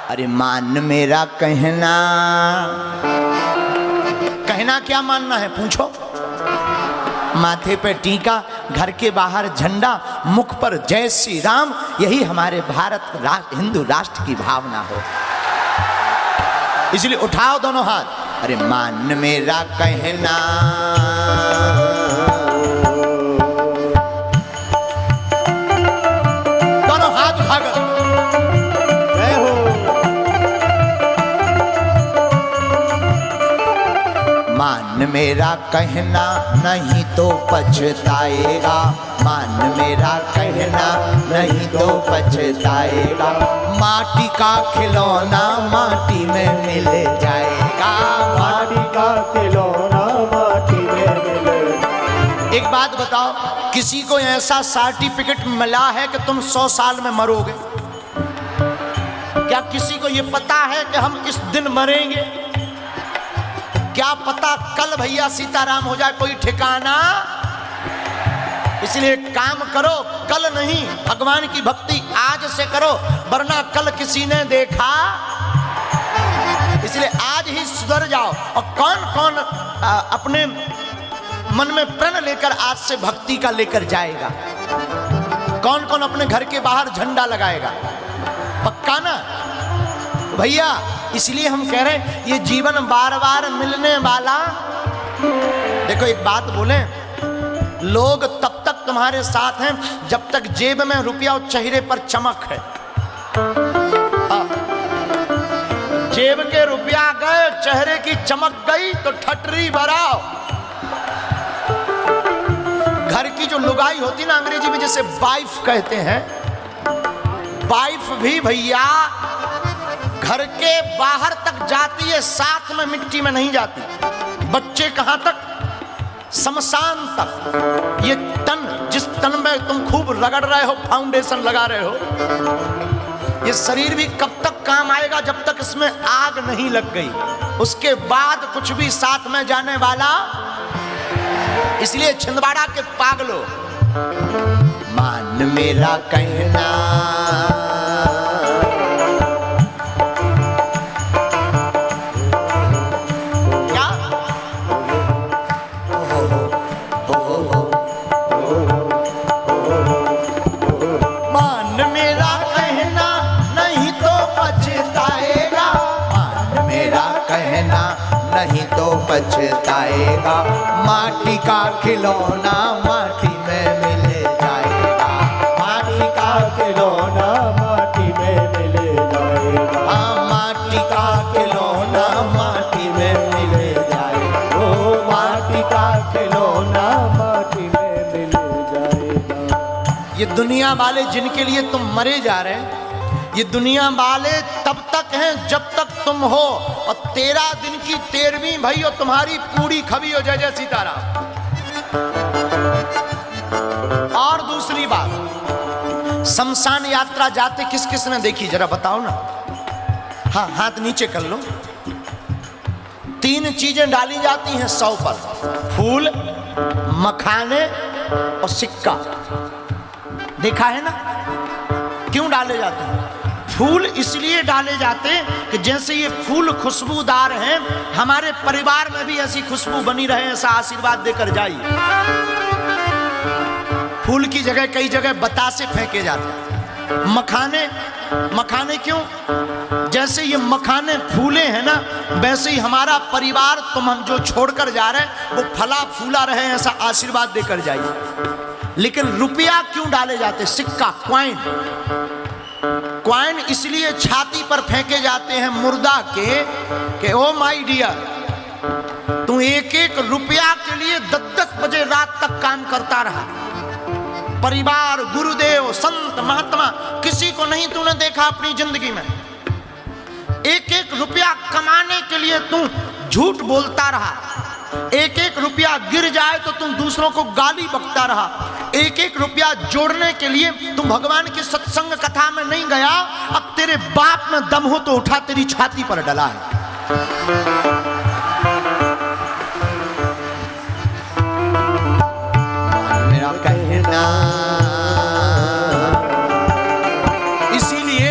अरे मान मेरा कहना, कहना क्या मानना है पूछो। माथे पे टीका, घर के बाहर झंडा, मुख पर जय श्री राम, यही हमारे भारत हिंदू राष्ट्र की भावना हो। इसलिए उठाओ दोनों हाथ, अरे मान मेरा कहना, दोनों हाथ उठाकर जय हो। मान मेरा कहना नहीं तो पछताएगा, मान मेरा कहना नहीं तो पछताएगा, माटी का खिलौना माटी में मिल जाएगा, माटी का खिलौना माटी में मिल। एक बात बताओ, किसी को ऐसा सर्टिफिकेट मिला है कि तुम 100 साल में मरोगे? क्या किसी को यह पता है कि हम इस दिन मरेंगे? क्या पता कल भैया सीताराम हो जाए, कोई ठिकाना। इसलिए काम करो, कल नहीं, भगवान की भक्ति आज से करो, वरना कल किसी ने देखा। इसलिए आज ही सुधर जाओ। और कौन कौन अपने मन में प्रण लेकर आज से भक्ति का लेकर जाएगा? कौन कौन अपने घर के बाहर झंडा लगाएगा? पक्का ना भैया? इसलिए हम कह रहे हैं ये जीवन बार बार मिलने वाला। देखो एक बात बोले, लोग तब तक तुम्हारे साथ हैं जब तक जेब में रुपया और चेहरे पर चमक है। जेब के रुपया गए, चेहरे की चमक गई तो ठटरी भराओ। घर की जो लुगाई होती ना, अंग्रेजी में जैसे वाइफ कहते हैं, वाइफ भी भैया घर के बाहर तक जाती है, साथ में मिट्टी में नहीं जाती। बच्चे कहां तक? शमशान तक। ये तन, जिस तन में तुम खूब रगड़ रहे हो, फाउंडेशन लगा रहे हो, ये शरीर भी कब तक काम आएगा? जब तक इसमें आग नहीं लग गई, उसके बाद कुछ भी साथ में जाने वाला। इसलिए छिंदवाड़ा के पागलो, मान मेरा कहना, नहीं तो पछताएगा, माटी का खिलौना माटी में मिल जाएगा, माटी का खिलौना माटी में मिल जाएगा, हाँ माटी का खिलौना माटी में मिल जाएगा, ओ माटी का खिलौना माटी में मिल जाएगा। ये दुनिया वाले जिनके लिए तुम मरे जा रहे हैं, ये दुनिया वाले तब तक हैं जब तक तुम हो, और 13 दिन की 13वीं भई और तुम्हारी पूरी खबी हो। जय जय सीताराम। और दूसरी बात, शमशान यात्रा जाते किस किस ने देखी जरा बताओ ना? हाँ हाथ नीचे कर लो। 3 चीजें डाली जाती हैं 100 पर, फूल, मखाने और सिक्का। देखा है ना? क्यों डाले जाते हैं? फूल इसलिए डाले जाते हैं कि जैसे ये फूल खुशबूदार हैं, हमारे परिवार में भी ऐसी खुशबू बनी रहे, ऐसा आशीर्वाद देकर जाइए। फूल की जगह कई जगह बतासे फेंके जाते हैं। मखाने, मखाने क्यों? जैसे ये मखाने फूले हैं ना, वैसे ही हमारा परिवार तुम हम जो छोड़कर जा रहे हैं वो फला फूला रहे, ऐसा आशीर्वाद देकर जाइए। लेकिन रुपया क्यों डाले जाते? सिक्का, क्वाइन। क्वाइन इसलिए छाती पर फेंके जाते हैं मुर्दा के कि ओ माय डियर, तू एक एक रुपया के लिए 10-10 बजे रात तक काम करता रहा। परिवार, गुरुदेव, संत, महात्मा, किसी को नहीं तूने देखा अपनी जिंदगी में। एक एक रुपया कमाने के लिए तू झूठ बोलता रहा। एक एक रुपया गिर जाए तो तुम दूसरों को गाली बकता रहा। एक एक रुपया जोड़ने के लिए तुम भगवान की सत्संग कथा में नहीं गया। अब तेरे बाप में दम हो तो उठा, तेरी छाती पर डला है। मेरा कहना, इसीलिए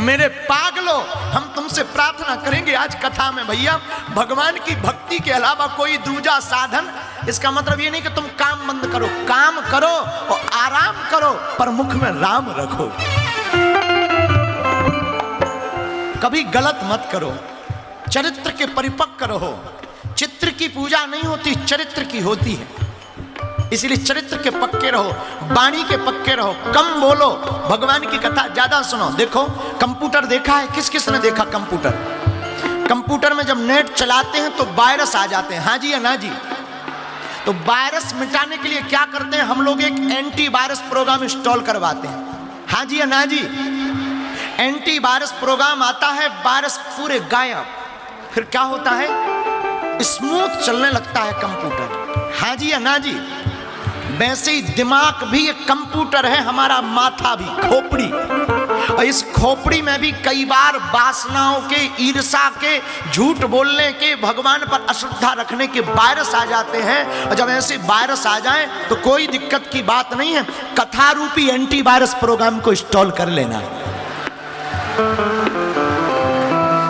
मेरे पागलों, लो, हम तुमसे प्रार्थना करेंगे आज कथा में भैया, भगवान की भक्ति के अलावा कोई दूजा साधन। इसका मतलब ये नहीं कि तुम काम बंद करो, काम करो और आराम करो, पर मुख में राम रखो। कभी गलत मत करो, चरित्र के परिपक्व रहो। चित्र की पूजा नहीं होती, चरित्र की होती है। इसलिए चरित्र के पक्के रहो, वाणी के पक्के रहो, कम बोलो, भगवान की कथा ज्यादा सुनो। देखो कंप्यूटर देखा है, किस किस ने देखा कंप्यूटर? कंप्यूटर में जब नेट चलाते हैं तो वायरस आ जाते हैं, हाँ जी या ना जी? तो वायरस मिटाने के लिए क्या करते हैं हम लोग? एक एंटी वायरस प्रोग्राम इंस्टॉल करवाते हैं, हाँ जी या ना जी? एंटी वायरस प्रोग्राम आता है, वायरस पूरे गायब। फिर क्या होता है? स्मूथ चलने लगता है कंप्यूटर, हाँ जी या ना जी? वैसे ही दिमाग भी एक कंप्यूटर है, हमारा माथा भी, खोपड़ी। और इस खोपड़ी में भी कई बार वासनाओं के, ईर्ष्या के, झूठ बोलने के, भगवान पर अश्रद्धा रखने के वायरस आ जाते हैं। और जब ऐसे वायरस आ जाएं तो कोई दिक्कत की बात नहीं है, कथा रूपी एंटी वायरस प्रोग्राम को इंस्टॉल कर लेना।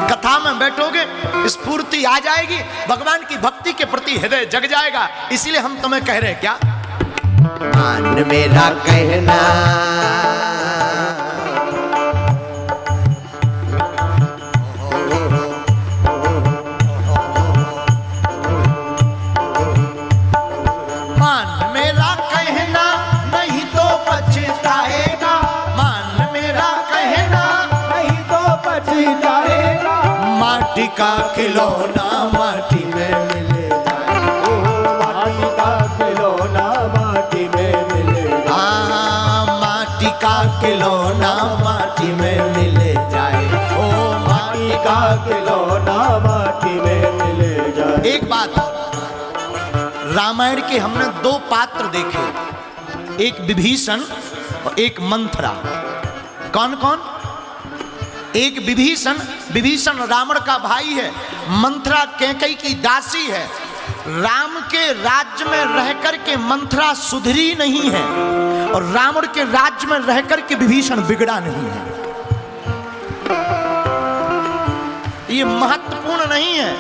कथा में बैठोगे, स्फूर्ति आ जाएगी, भगवान की भक्ति के प्रति हृदय जग जाएगा। इसीलिए हम तुम्हें कह रहे क्या? मान मेरा कहना, मान मेरा कहना नहीं तो पछताएगा, मान मेरा कहना नहीं तो पछताएगा। माटी का खिलौना माटी में मिले जाए, माटी का खिलौना माटी में मिले जाए। माटी का खिलौना माटी में मिले जाए, ओ माटी का खिलौना माटी में मिले जाए। एक बात, रामायण के हमने दो पात्र देखे, एक विभीषण और एक मंथरा। कौन कौन? एक विभीषण, विभीषण रावण का भाई है, मंथरा कैकेयी की दासी है। राम के राज्य में रहकर के मंथरा सुधरी नहीं है और रावण के राज्य में रहकर के विभीषण बिगड़ा नहीं है। ये महत्वपूर्ण नहीं है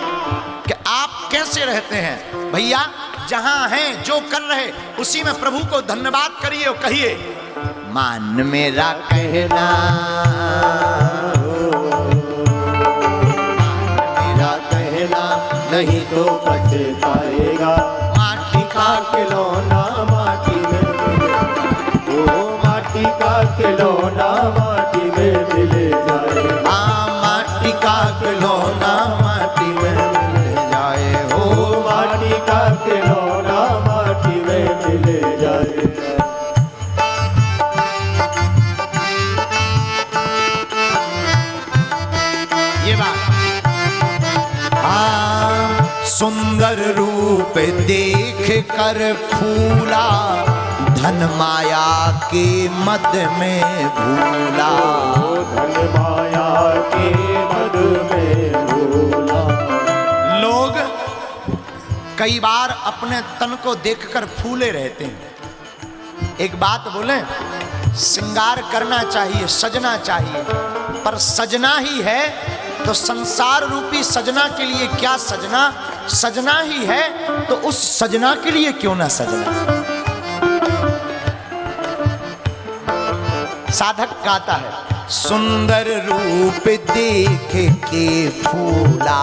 कि आप कैसे रहते हैं भैया, जहां हैं जो कर रहे उसी में प्रभु को धन्यवाद करिए और कहिए मान मेरा कहना, मेरा कहना नहीं तो पछताएगा। माटी का खिलौना माटी में मिले जाए, ओ माटी का खिलौना माटी में मिले जाए। माटी का खिलौना माटी में मिल जाए, हो माटी का खिलौना माटी में मिले जाए। ये बात। सुंदर रूप देख कर फूला, धन माया के मद में भूला। धन माया के मद में भूला। लोग कई बार अपने तन को देखकर फूले रहते हैं। एक बात बोले, श्रृंगार करना चाहिए, सजना चाहिए, पर सजना ही है तो संसार रूपी सजना के लिए क्या सजना? सजना ही है तो उस सजना के लिए क्यों ना सजना? साधक गाता है, सुंदर रूप देख के फूला।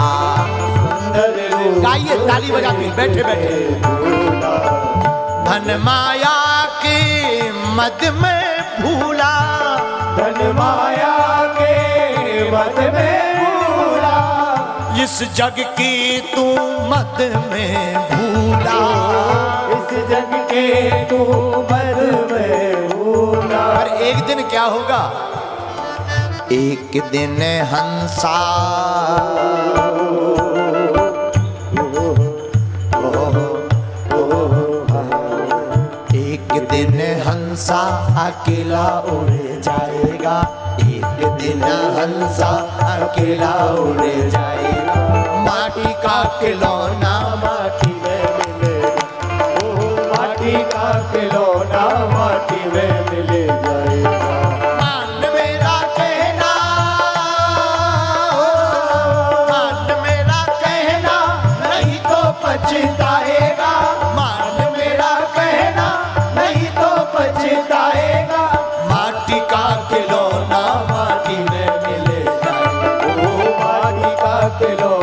गाइए ताली बजा के बैठे बैठे। धन माया के मद में भूला, धन माया के मद में भूला। इस जग की तू मद में भूला। इस जग के तू मद में भूला। और एक दिन क्या होगा? एक दिन हंसा, एक दिन हंसा अकेला उड़ जाएगा। एक दिन हंसा अकेला उड़ जाएगा। माटी का खिलौना माटी में मिलेगा। ओ माटी का खिलौना माटी में मिले जाएगा। मान मेरा कहना, खिलौना